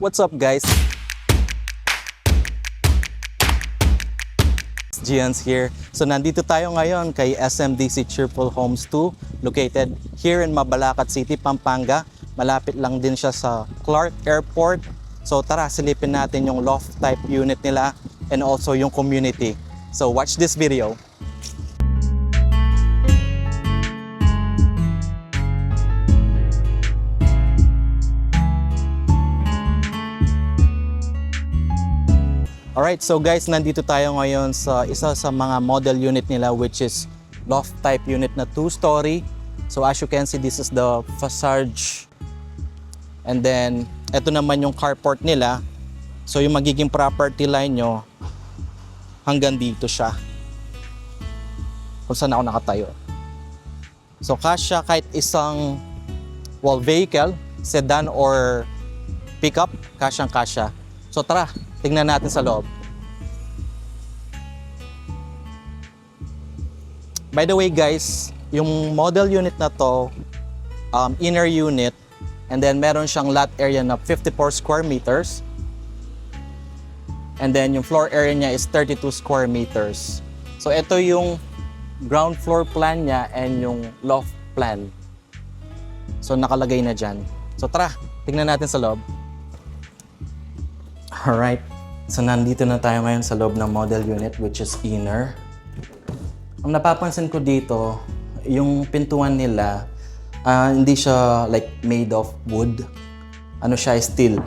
What's up guys? Gian's here. So nandito tayo ngayon kay SMDC Cheerful Homes 2 located here in Mabalacat City, Pampanga. Malapit lang din siya sa Clark Airport. So tara, silipin natin yung loft type unit nila and also yung community. So watch this video. Alright, so guys, nandito tayo ngayon sa isa sa mga model unit nila which is loft type unit na 2-story. So as you can see, this is the facade. And then, ito naman yung carport nila. So yung magiging property line nyo, hanggang dito siya. Kung saan ako nakatayo. So kasya kahit isang vehicle, sedan or pickup, kasyang-kasya. So tara, tingnan natin sa loob. By the way guys, yung model unit na to, inner unit, and then meron siyang lot area na 54 square meters. And then yung floor area niya is 32 square meters. So ito yung ground floor plan niya and yung loft plan. So nakalagay na dyan. So tara, tingnan natin sa loob. Alright. So nandito na tayo ngayon sa loob ng model unit which is inner. Ang napapansin ko dito, yung pintuan nila, hindi siya like made of wood. Ano siya, steel.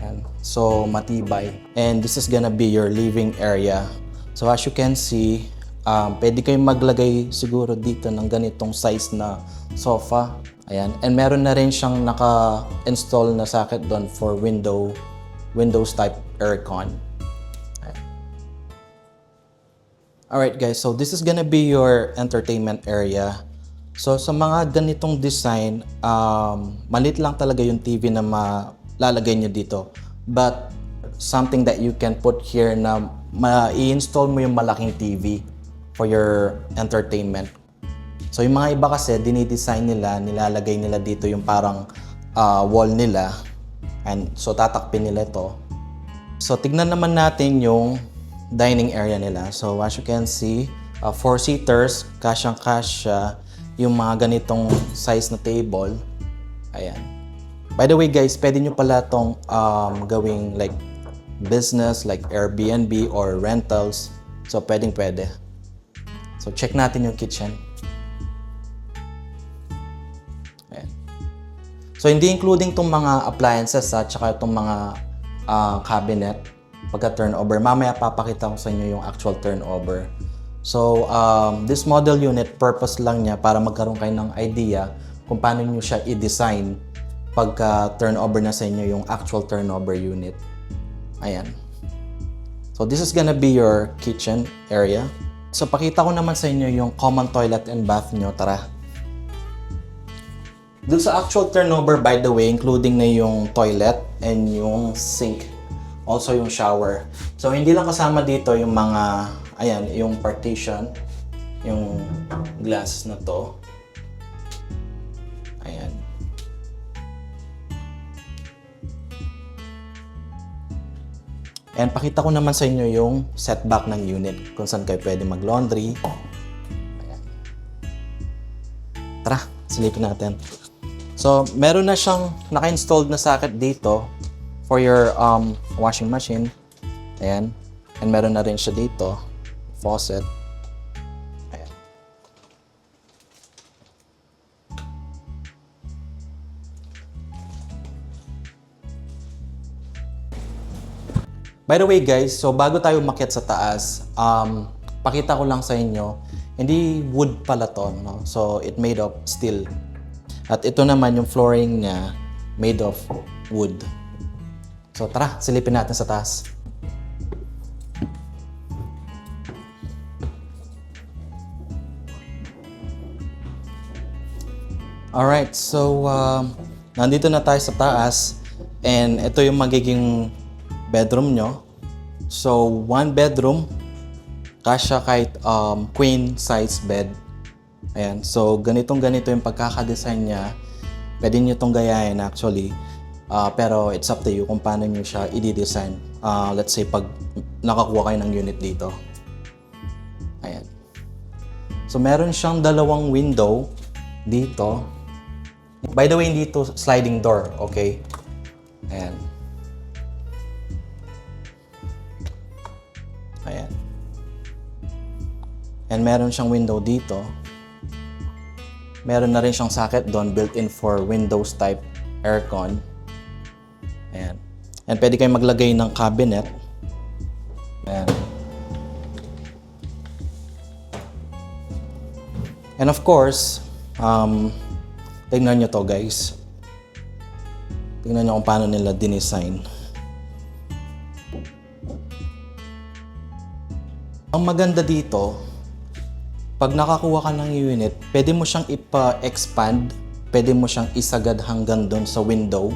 Ayan. So matibay. And this is gonna be your living area. So as you can see, pwede kayong maglagay siguro dito ng ganitong size na sofa. Ayan. And meron na rin siyang naka-install na socket doon for Windows type aircon. Alright guys, so this is gonna be your entertainment area. So sa mga ganitong design, maliit lang talaga yung TV na malalagay nyo dito. But something that you can put here na i-install mo yung malaking TV for your entertainment. So yung mga iba kasi, dinidesign nila, nilalagay nila dito yung parang wall nila. And so tatakpin nila ito. So tignan naman natin yung dining area nila. So as you can see, 4-seaters, kasyang-kasya yung mga ganitong size na table. Ayan. By the way guys, pwede nyo pala itong gawing like business, like Airbnb or rentals. So pwede. So check natin yung kitchen. Ayan. So hindi including itong mga appliances at saka itong mga cabinet pagka turnover. Mamaya papakita ko sa inyo yung actual turnover. So this model unit, purpose lang niya para magkaroon kayo ng idea kung paano nyo siya i-design pagka turnover na sa inyo yung actual turnover unit. Ayan. So this is gonna be your kitchen area. So pakita ko naman sa inyo yung common toilet and bath nyo. Tara. Dun sa actual turnover, by the way, including na yung toilet and yung sink. Also yung shower. So hindi lang kasama dito yung mga, ayan, yung partition, yung glass na to. Ayan. And pakita ko naman sa inyo yung setback ng unit kung saan kayo pwede mag-laundry. Ayan. Tara, silipin natin. So, meron na siyang naka-installed na socket dito for your washing machine. Ayan. And meron na rin siya dito, faucet. Ayan. By the way guys, so bago tayo umakyat sa taas, pakita ko lang sa inyo, hindi wood pala to, no? So it made of steel. At ito naman yung flooring niya made of wood. So tara, silipin natin sa taas. Alright, so nandito na tayo sa taas and ito yung magiging bedroom nyo. So, 1 bedroom, kasya kahit queen size bed. Ayan, so ganito yung pagkakadesign niya. Pwede nyo itong gayahin actually. Pero it's up to you kung paano nyo siya i-design. Let's say pag nakakuha kayo ng unit dito. Ayan. So meron siyang dalawang window dito. By the way, hindi to sliding door, okay? Ayan. Ayan. And meron siyang window dito. Meron na rin siyang socket doon built-in for Windows type aircon. Ayan. And pwede kayong maglagay ng cabinet. Ayan. And of course, tignan nyo to guys. Tignan nyo kung paano nila dinesign. Ang maganda dito, pag nakakuha ka ng unit, pwede mo siyang ipa-expand, pwede mo siyang isagad hanggang doon sa window,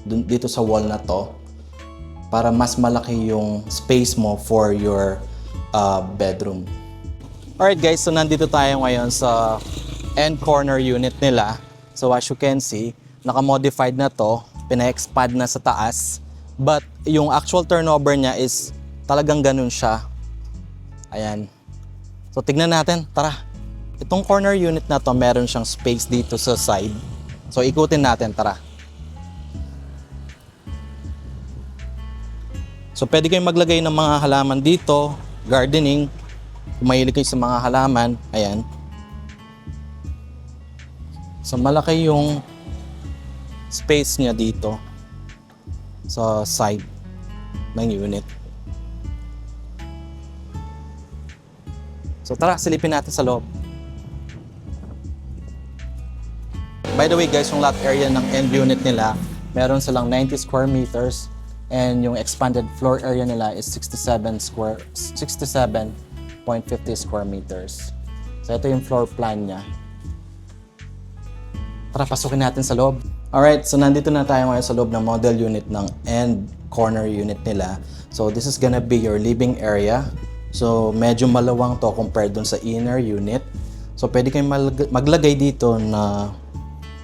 dito sa wall na to, para mas malaki yung space mo for your bedroom. Alright guys, so nandito tayo ngayon sa end corner unit nila. So as you can see, naka-modified na to, pina-expand na sa taas, but yung actual turnover niya is talagang ganun siya. Ayan. So tignan natin, tara. Itong corner unit na to, meron siyang space dito sa side. So ikutin natin, tara. So pwede kayong maglagay ng mga halaman dito, gardening. Kung mahilig kayo sa mga halaman, ayan. So malaki yung space niya dito sa side ng unit. So tara, silipin natin sa loob. By the way guys, yung lot area ng end unit nila, meron silang 90 square meters and yung expanded floor area nila is 67.50 square meters. So ito yung floor plan niya. Tara, pasukin natin sa loob. Alright, so nandito na tayo ngayon sa loob ng model unit ng end corner unit nila. So this is gonna be your living area. So medyo malawang to compared dun sa inner unit. So pwede kayong maglagay dito na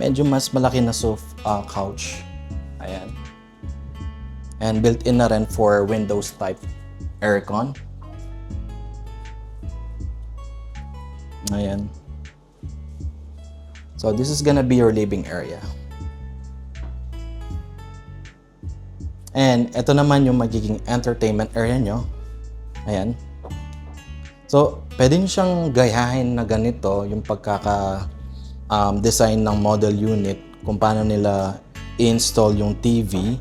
medyo mas malaki na couch. Ayan. And built-in na rin for Windows type aircon. Ayan. So this is gonna be your living area. And ito naman yung magiging entertainment area nyo. Ayan. So, pwede nyo siyang gayahin na ganito yung pagkaka-design ng model unit, kung paano nila i-install yung TV.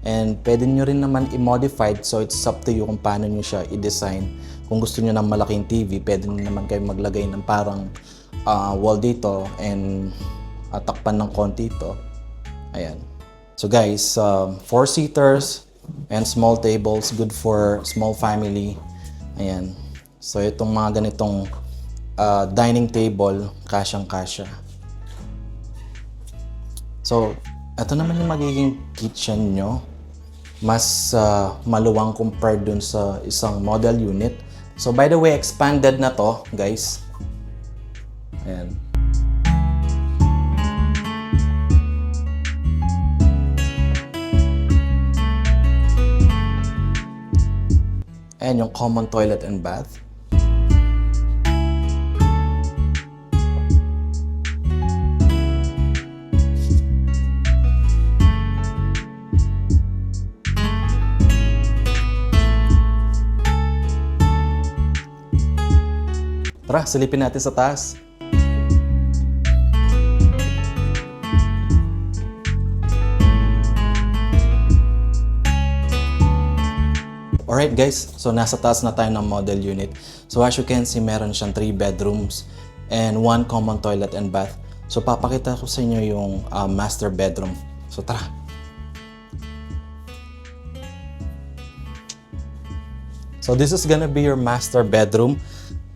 And pwede nyo rin naman i-modify, so it's up to you kung paano nyo siya i-design. Kung gusto nyo ng malaking TV, pwede nyo naman kayo maglagay ng parang wall dito and takpan ng konti ito. Ayan. So guys, 4-seaters and small tables, good for small family. Ayan. So itong mga ganitong dining table, kasyang-kasya. So, ito naman yung magiging kitchen nyo. Mas maluwang compared dun sa isang model unit. So by the way, expanded na to, guys. Ayan. Ayan yung common toilet and bath. Tara, silipin natin sa taas. Alright guys, so nasa taas na tayo ng model unit. So as you can see, meron siyang 3 bedrooms and 1 common toilet and bath. So papakita ko sa inyo yung master bedroom. So tara. So this is gonna be your master bedroom.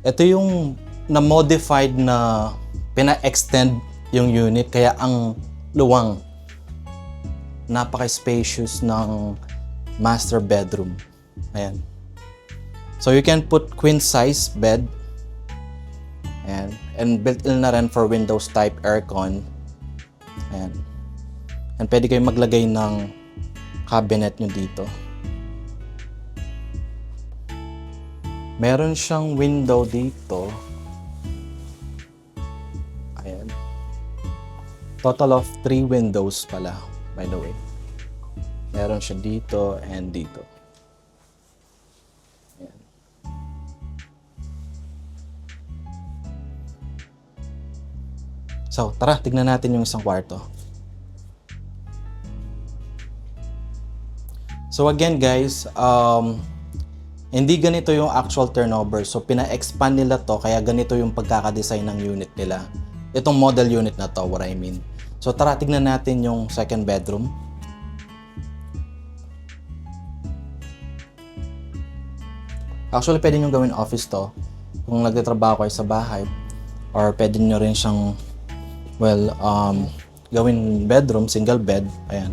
Ito yung na-modified na pina-extend yung unit, kaya ang luwang. Napaka-spacious ng master bedroom. Ayan. So you can put queen size bed. Ayan. And built-in na rin for Windows type aircon. Ayan. And pwede kayong maglagay ng cabinet nyo dito. Meron siyang window dito. Ayan. Total of 3 windows pala, by the way. Meron siya dito and dito. Ayan. So, tara, tignan natin yung isang kwarto. So again guys, hindi ganito yung actual turnover. So pina-expand nila to, kaya ganito yung pagkakadesign ng unit nila. Itong model unit na to, what I mean. So tara, tignan natin yung second bedroom. Actually, pwede nyo gawin office to kung nagtatrabaho kayo sa bahay. Or pwede nyo rin siyang, well, gawin bedroom, single bed. Ayan.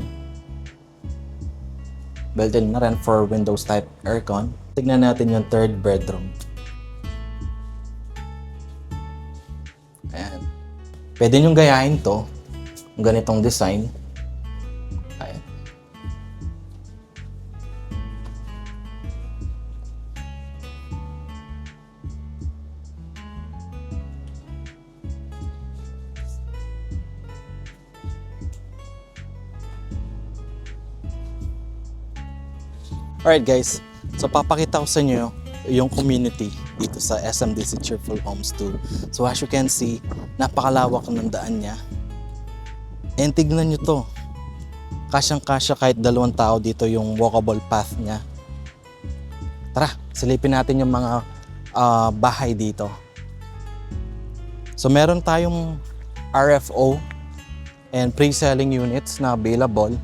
Built-in na rin for Windows type aircon. Tignan natin yung third bedroom. Ayan. Pwede nyo gayahin to. Ganitong design. Ayan. Alright guys, so papakita ko sa inyo yung community dito sa SMDC Cheerful Homes 2. So as you can see, napakalawak ng daan niya. And tignan nyo to. Kasyang-kasya kahit 2 tao dito yung walkable path niya. Tara, silipin natin yung mga bahay dito. So meron tayong RFO and pre-selling units na available.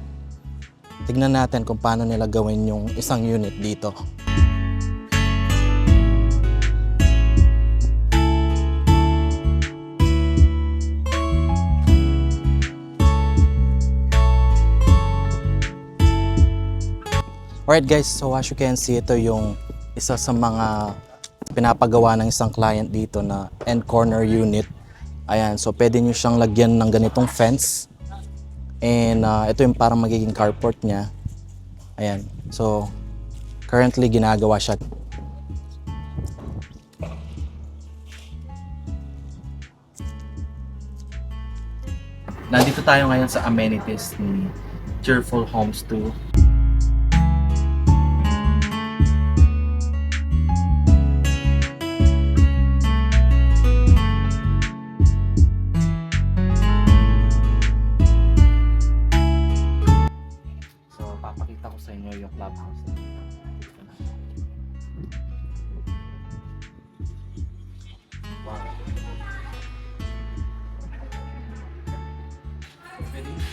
Tignan natin kung paano nila gawin yung isang unit dito. Alright guys, so as you can see, ito yung isa sa mga pinapagawa ng isang client dito na end corner unit. Ayan, so pwede nyo siyang lagyan ng ganitong fence. And ito yung parang magiging carport niya. Ayan. So, currently ginagawa siya. Nandito tayo ngayon sa amenities ni Cheerful Homes 2. Papakita ko sa inyo yung clubhouse. Wow. Pwede yung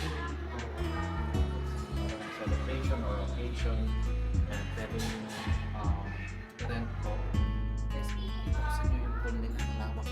celebration or occasion, and pwede yung rent ko. Guys, papakita ko sa inyo yung pool nila ng lawak.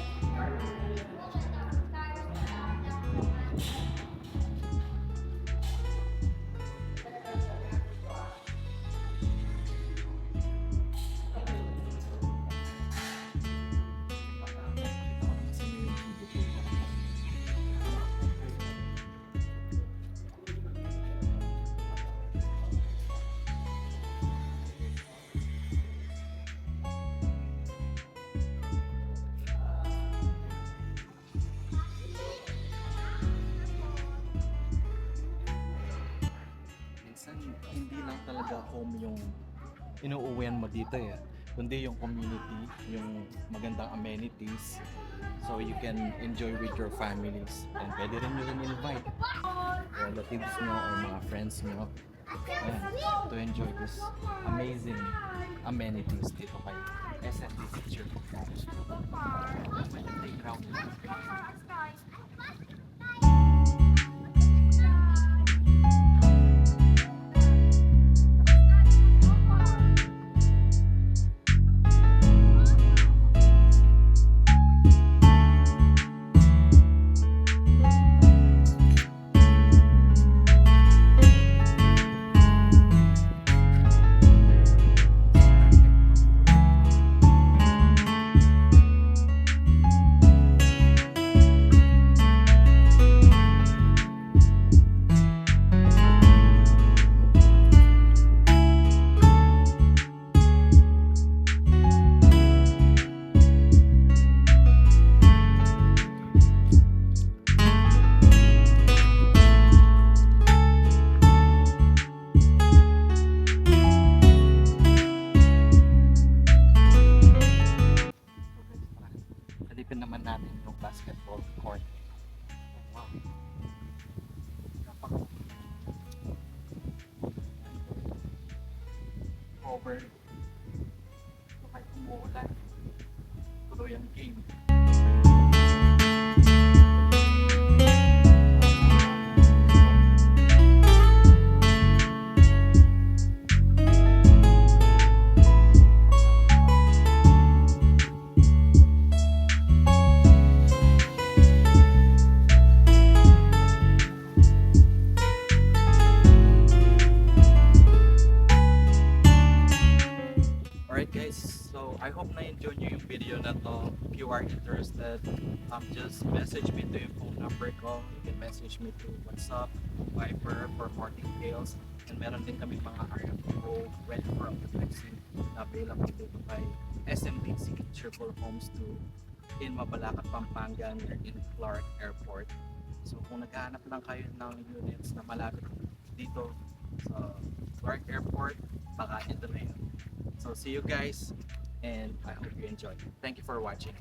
Hindi lang talaga home yung inuuwian mo dito kundi yung community, yung magandang amenities, so you can enjoy with your families, and pwede rin nyo rin invite relatives nyo or mga friends nyo to enjoy this amazing amenities dito kay SMDC Cheerful Homes. Playground. silipin naman natin yung basketball court. Wow. Over. So, may umuulan. Tuloy ang game. Alright guys, so I hope na-enjoy nyo yung video na to. If you are interested, just message me to yung phone number ko. You can message me to WhatsApp, Viber for more details. And meron din kami mga RF Pro ready for occupancy na available dito kay SMDC Triple Homes 2 in Mabalacat, Pampanga near in Clark Airport. So kung naghahanap lang kayo ng units na malapit dito sa Clark Airport, baka ito na yun. So see you guys and I hope you enjoy. Thank you for watching.